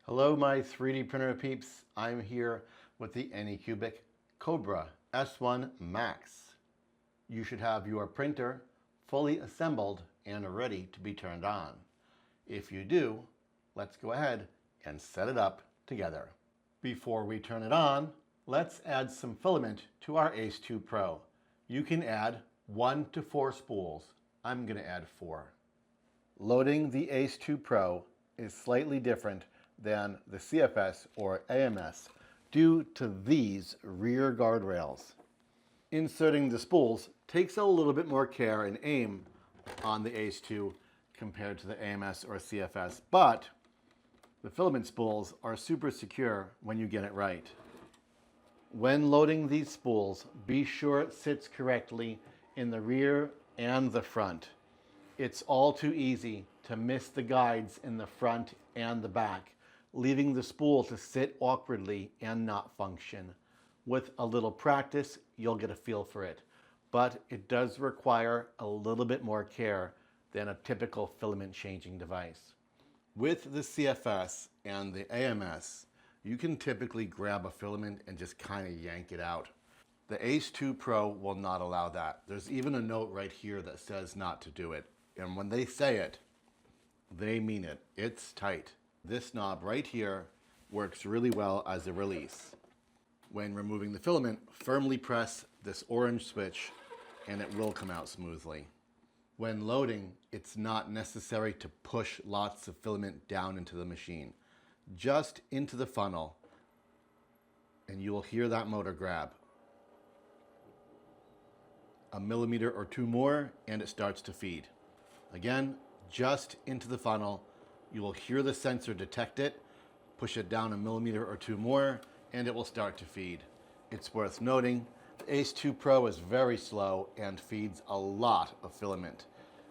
Hello my 3D printer peeps, I'm here with the Anycubic KOBRA S1 Max. You should have your printer fully assembled and ready to be turned on. If you do, let's go ahead and set it up together. Before we turn it on, let's add some filament to our Ace 2 Pro. You can add 1 to 4 spools. I'm going to add 4. Loading the Ace 2 Pro is slightly different than the CFS or AMS due to these rear guardrails. Inserting the spools takes a little bit more care and aim on the Ace 2 compared to the AMS or CFS, but the filament spools are super secure when you get it right. When loading these spools, be sure it sits correctly in the rear and the front. It's all too easy to miss the guides in the front and the back, leaving the spool to sit awkwardly and not function. With a little practice, you'll get a feel for it, but it does require a little bit more care than a typical filament changing device. With the CFS and the AMS, you can typically grab a filament and just kind of yank it out. The Ace 2 Pro will not allow that. There's even a note right here that says not to do it. And when they say it, they mean it. It's tight. This knob right here works really well as a release. When removing the filament, firmly press this orange switch and it will come out smoothly. When loading, it's not necessary to push lots of filament down into the machine. Just into the funnel and you will hear that motor grab. A millimeter or two more and it starts to feed. Again, just into the funnel. You will hear the sensor detect it, push it down a millimeter or two more, and it will start to feed. It's worth noting, the Ace 2 Pro is very slow and feeds a lot of filament.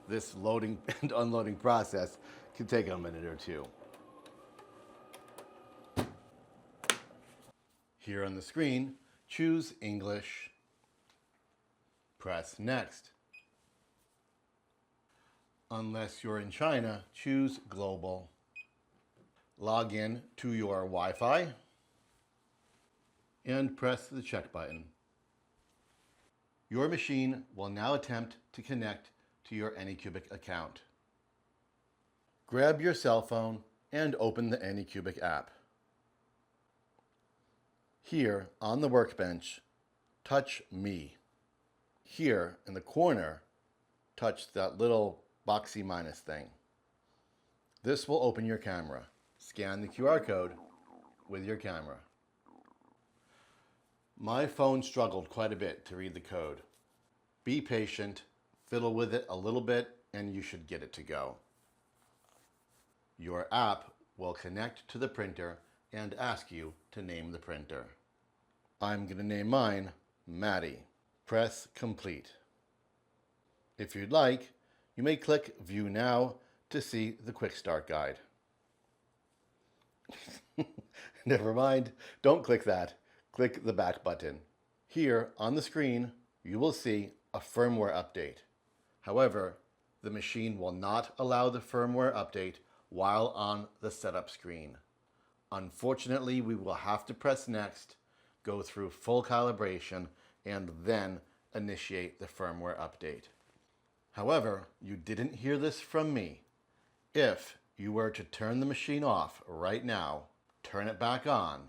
This loading and unloading process can take a minute or two. Here on the screen, choose English. Press Next. Unless you're in China, choose Global. Log in to your Wi-Fi and press the check button. Your machine will now attempt to connect to your Anycubic account. Grab your cell phone and open the Anycubic app. Here on the workbench, touch Me. Here in the corner, touch that little boxy minus thing. This will open your camera. Scan the QR code with your camera. My phone struggled quite a bit to read the code. Be patient, fiddle with it a little bit, and you should get it to go. Your app will connect to the printer and ask you to name the printer. I'm going to name mine Maddie. Press Complete. If you'd like, you may click View Now to see the Quick Start Guide. Never mind, don't click that. Click the back button. Here on the screen, you will see a firmware update. However, the machine will not allow the firmware update while on the setup screen. Unfortunately, we will have to press Next, go through full calibration, and then initiate the firmware update. However, you didn't hear this from me. If you were to turn the machine off right now, turn it back on,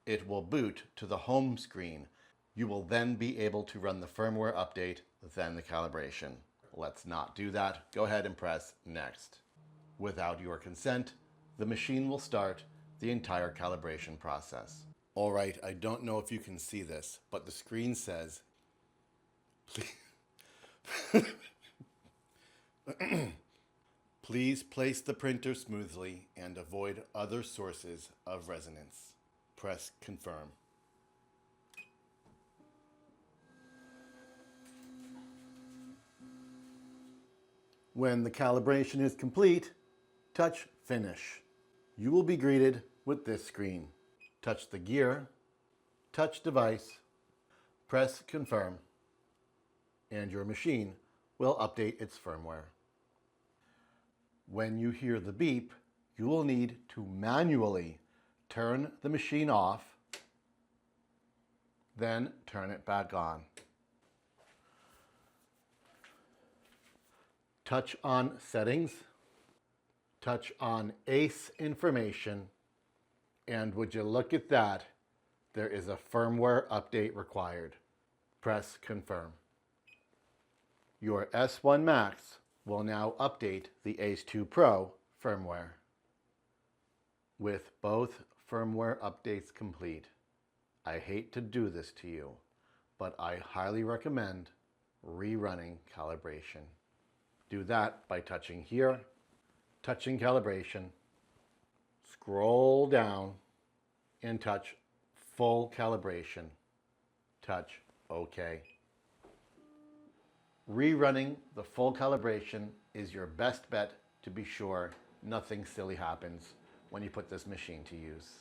it will boot to the home screen. You will then be able to run the firmware update, then the calibration. Let's not do that. Go ahead and press Next. Without your consent, the machine will start the entire calibration process. All right, I don't know if you can see this, but the screen says, please place the printer smoothly and avoid other sources of resonance. Press Confirm. When the calibration is complete, touch Finish. You will be greeted with this screen. Touch the gear, touch device, press Confirm, and your machine will update its firmware. When you hear the beep, you will need to manually turn the machine off, then turn it back on. Touch on Settings, touch on ACE information, and would you look at that, there is a firmware update required. Press Confirm. Your S1 Max will now update the ACE 2 Pro firmware. With both firmware updates complete, I hate to do this to you, but I highly recommend rerunning calibration. Do that by touching here, touching calibration, scroll down and touch full calibration. Touch OK. Rerunning the full calibration is your best bet to be sure nothing silly happens when you put this machine to use.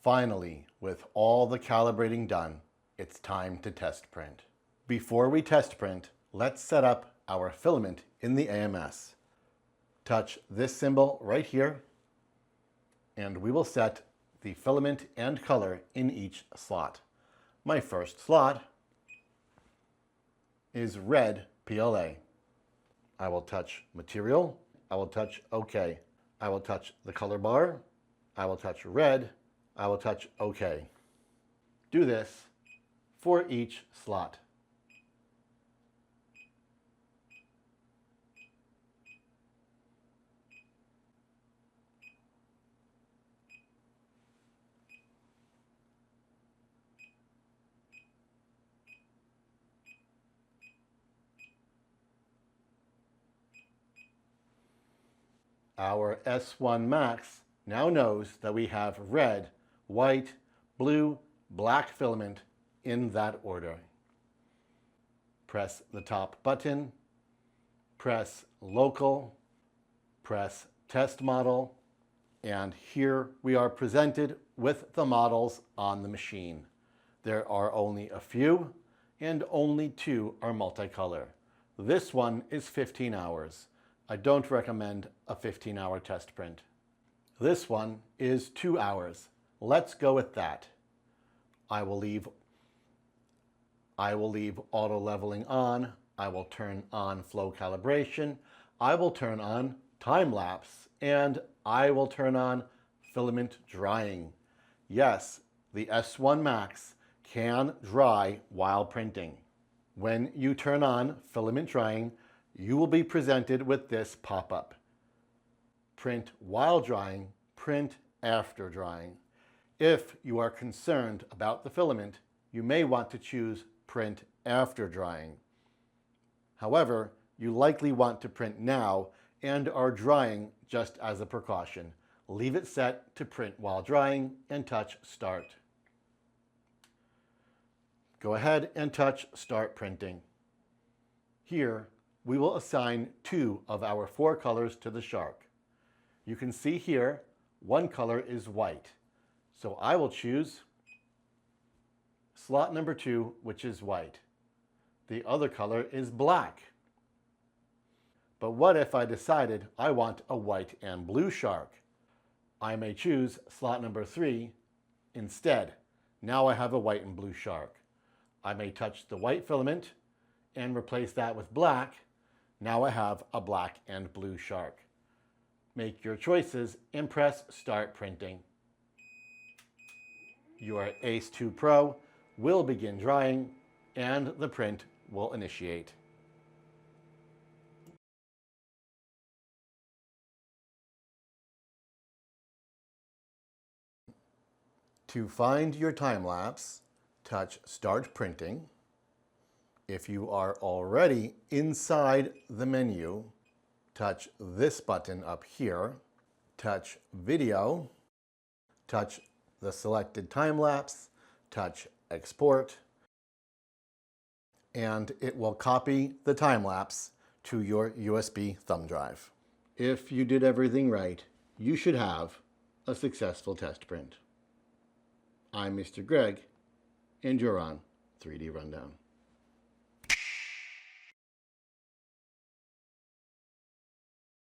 Finally, with all the calibrating done, it's time to test print. Before we test print, let's set up our filament in the AMS. Touch this symbol right here, and we will set the filament and color in each slot. My first slot is red PLA. I will touch Material, I will touch OK. I will touch the color bar, I will touch red, I will touch OK. Do this for each slot. Our S1 Max now knows that we have red, white, blue, black filament in that order. Press the top button, press Local, press Test Model, and here we are presented with the models on the machine. There are only a few, and only 2 are multicolor. This one is 15 hours. I don't recommend a 15-hour test print. This one is 2 hours. Let's go with that. I will leave auto leveling on. I will turn on flow calibration. I will turn on time lapse, and I will turn on filament drying. Yes, the S1 Max can dry while printing. When you turn on filament drying, you will be presented with this pop-up. Print while drying, print after drying. If you are concerned about the filament, you may want to choose print after drying. However, you likely want to print now and are drying just as a precaution. Leave it set to print while drying and touch Start. Go ahead and touch Start Printing. Here, we will assign 2 of our 4 colors to the shark. You can see here, one color is white. So I will choose slot number 2, which is white. The other color is black. But what if I decided I want a white and blue shark? I may choose slot number 3 instead. Now I have a white and blue shark. I may touch the white filament and replace that with black. Now I have a black and blue shark. Make your choices and press Start Printing. Your ACE 2 Pro will begin drying and the print will initiate. To find your time lapse, touch Start Printing. If you are already inside the menu, touch this button up here, touch Video, touch the selected time lapse, touch Export, and it will copy the time lapse to your USB thumb drive. If you did everything right, you should have a successful test print. I'm Mr. Greg, and you're on 3D Rundown.